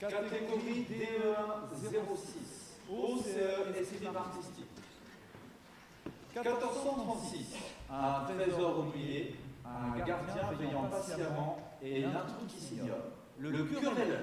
Catégorie DE1 06, OCE et cinéma artistique. 1436, un trésor oublié, un gardien veillant patiemment et l'intrus qui s'ignore. Le querelleur.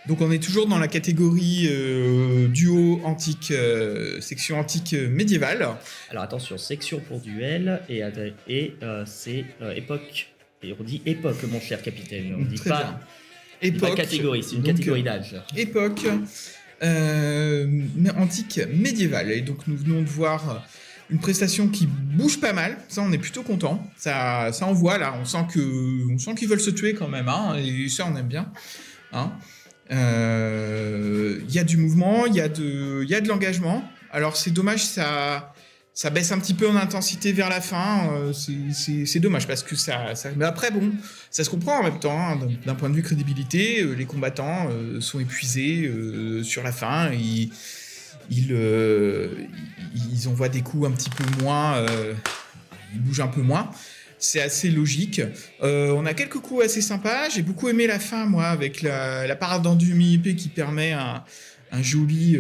Donc on est toujours dans la catégorie duo antique, section antique médiévale. Alors attention, section pour duel et c'est époque. Et on dit époque, mon cher capitaine. On dit Très pas, bien. on dit pas Époque, catégorie, c'est une donc, catégorie d'âge. Époque antique médiévale. Et donc nous venons de voir une prestation qui bouge pas mal. Ça, on est plutôt content. Ça envoie là. On sent qu'ils veulent se tuer quand même. Hein, et ça, on aime bien. Hein. Y a du mouvement, il y a de l'engagement. Alors c'est dommage, ça baisse un petit peu en intensité vers la fin. C'est dommage parce que mais après bon, ça se comprend en même temps. Hein, d'un point de vue crédibilité, les combattants sont épuisés sur la fin. Ils envoient des coups un petit peu moins, ils bougent un peu moins. C'est assez logique. On a quelques coups assez sympas. J'ai beaucoup aimé la fin, moi, avec la parade d'Andumi-épée qui permet une jolie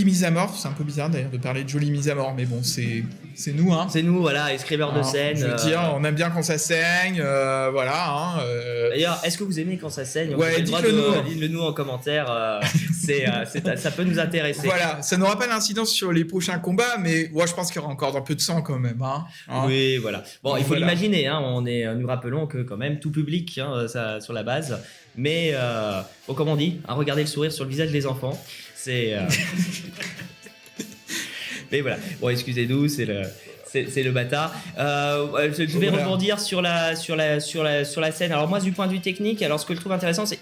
mise à mort. C'est un peu bizarre d'ailleurs de parler de jolie mise à mort, mais bon, c'est nous. Hein. C'est nous, voilà, escrimeurs de scène. Je veux dire, on aime bien quand ça saigne, voilà. Hein, D'ailleurs, est-ce que vous aimez quand ça saigne? Ouais, dites-le nous en commentaire. Ça peut nous intéresser. Voilà, ça n'aura pas d'incidence sur les prochains combats, mais moi je pense qu'il y aura encore un peu de sang quand même. Hein. Oui, voilà. Bon, il faut voilà. l'imaginer. Hein, nous rappelons que quand même tout public ça, sur la base. Mais bon, comme on dit, regardez le sourire sur le visage des enfants. C'est. Mais voilà. Bon, excusez-nous, c'est le bâtard. Je vais rebondir sur la scène. Alors moi, du point de vue technique, alors ce que je trouve intéressant, c'est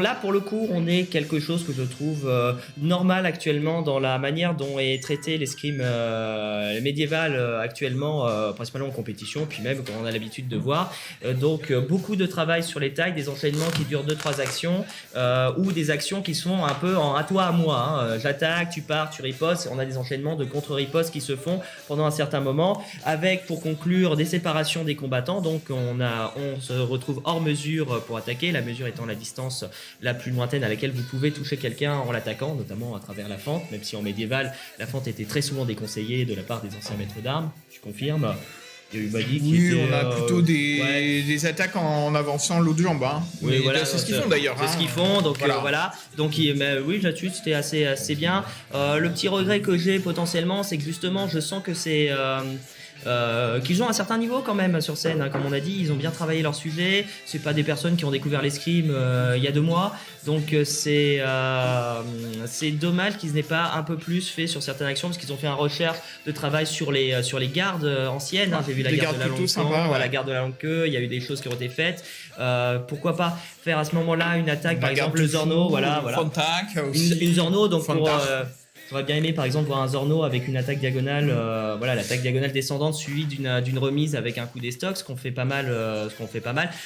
là pour le coup, on est quelque chose que je trouve normal actuellement dans la manière dont est traité l'escrime médiévale actuellement, principalement en compétition, puis même quand on a l'habitude de voir. Donc beaucoup de travail sur les tailles, des enchaînements qui durent 2-3 actions, ou des actions qui se font un peu en à toi à moi. Hein. J'attaque, tu pars, tu ripostes. On a des enchaînements de contre-riposte qui se font pendant un certain moment, avec pour conclure des séparations des combattants. Donc on se retrouve hors mesure pour attaquer, la mesure étant la distance la plus lointaine à laquelle vous pouvez toucher quelqu'un en l'attaquant, notamment à travers la fente, même si en médiéval, la fente était très souvent déconseillée de la part des anciens maîtres d'armes, tu confirmes. Il y a eu Badi qui oui, était, on a plutôt des attaques en avançant l'autre jambe. Hein. Oui, voilà, c'est ce qu'ils font d'ailleurs. C'est ce qu'ils font, donc voilà. Donc oui, là-dessus, c'était assez bien. Le petit regret que j'ai potentiellement, c'est que justement, je sens que c'est... qu'ils ont un certain niveau quand même sur scène, hein. Comme on a dit, ils ont bien travaillé leur sujet. C'est pas des personnes qui ont découvert l'escrime il y a 2 mois, donc c'est dommage qu'ils n'aient pas un peu plus fait sur certaines actions, parce qu'ils ont fait un recherche de travail sur les gardes anciennes. Hein. J'ai vu la garde de la longue queue, la garde de la longue queue. Il y a eu des choses qui ont été faites. Pourquoi pas faire à ce moment-là une attaque, par exemple le Zorno, voilà. Une Zorno, donc pour j'aurais bien aimé par exemple voir un Zorno avec une attaque diagonale, l'attaque diagonale descendante suivie d'une remise avec un coup d'estoc, ce qu'on fait pas mal.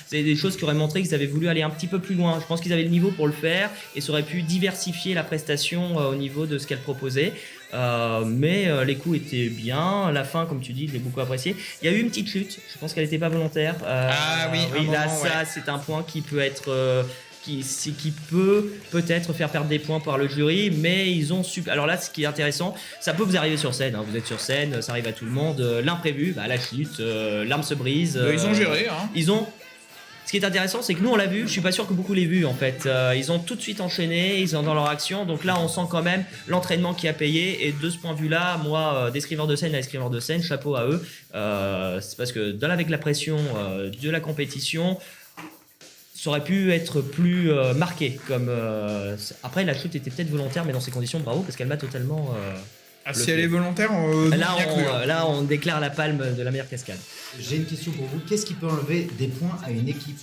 C'est des choses qui auraient montré qu'ils avaient voulu aller un petit peu plus loin. Je pense qu'ils avaient le niveau pour le faire et ça aurait pu diversifier la prestation au niveau de ce qu'elle proposait. Mais les coups étaient bien. La fin, comme tu dis, je l'ai beaucoup apprécié. Il y a eu une petite chute. Je pense qu'elle n'était pas volontaire. C'est un point qui peut être qui peut peut-être faire perdre des points par le jury, mais ils ont alors là, ce qui est intéressant, ça peut vous arriver sur scène, hein. Vous êtes sur scène, ça arrive à tout le monde, l'imprévu, la chute, l'arme se brise. Ils ont géré, hein. Ce qui est intéressant, c'est que nous on l'a vu, je suis pas sûr que beaucoup l'aient vu en fait. Ils ont tout de suite enchaîné, ils sont dans leur action, donc là on sent quand même l'entraînement qui a payé, et de ce point de vue-là, moi, d'escriveur de scène à escriveur de scène, chapeau à eux. C'est parce que avec la pression de la compétition, ça aurait pu être plus marqué. Après, la chute était peut-être volontaire, mais dans ces conditions, bravo, parce qu'elle m'a totalement... si elle est volontaire, là, on déclare la palme de la meilleure cascade. J'ai une question pour vous. Qu'est-ce qui peut enlever des points à une équipe ?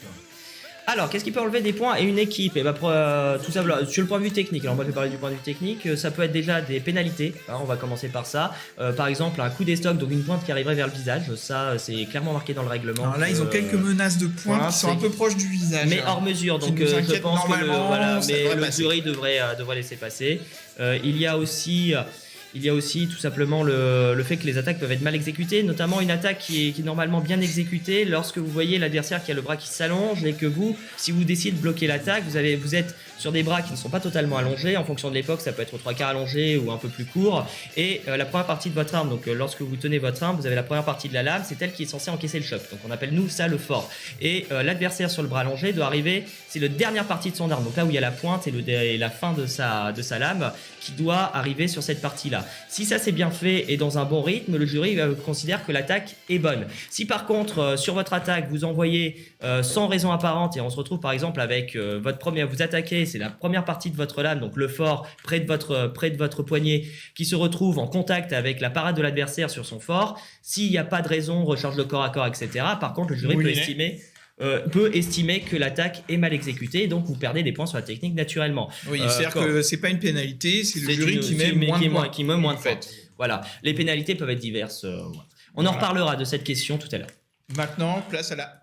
Alors, qu'est-ce qui peut enlever des points à une équipe ? Tout ça, sur le point de vue technique. Alors moi, je vais parler du point de vue technique. Ça peut être déjà des pénalités. Alors, on va commencer par ça. Par exemple, un coup d'estoc, donc une pointe qui arriverait vers le visage. Ça, c'est clairement marqué dans le règlement. Alors là, ils ont quelques menaces de points qui sont un peu proches du visage. Mais hors mesure. Donc, je pense que le jury devrait laisser passer. Il y a aussi tout simplement le fait que les attaques peuvent être mal exécutées, notamment une attaque qui est normalement bien exécutée lorsque vous voyez l'adversaire qui a le bras qui s'allonge et que vous, si vous décidez de bloquer l'attaque, vous êtes sur des bras qui ne sont pas totalement allongés. En fonction de l'époque, ça peut être 3/4 allongé ou un peu plus court. Et la première partie de votre arme, donc lorsque vous tenez votre arme, vous avez la première partie de la lame, c'est elle qui est censée encaisser le choc. Donc on appelle nous ça le fort. Et l'adversaire sur le bras allongé doit arriver, c'est la dernière partie de son arme, donc là où il y a la pointe et la fin de sa lame, qui doit arriver sur cette partie-là. Si ça c'est bien fait et dans un bon rythme, le jury considère que l'attaque est bonne. Si par contre sur votre attaque vous envoyez sans raison apparente et on se retrouve par exemple avec vous attaquez, c'est la première partie de votre lame, donc le fort près de votre poignet, qui se retrouve en contact avec la parade de l'adversaire sur son fort, s'il n'y a pas de raison, recharge le corps à corps, etc. Par contre le jury peut estimer que l'attaque est mal exécutée, donc vous perdez des points sur la technique naturellement. Oui, c'est-à-dire que c'est pas une pénalité, c'est le jury qui met moins de points. Voilà, les pénalités peuvent être diverses. On en reparlera de cette question tout à l'heure. Maintenant, place à la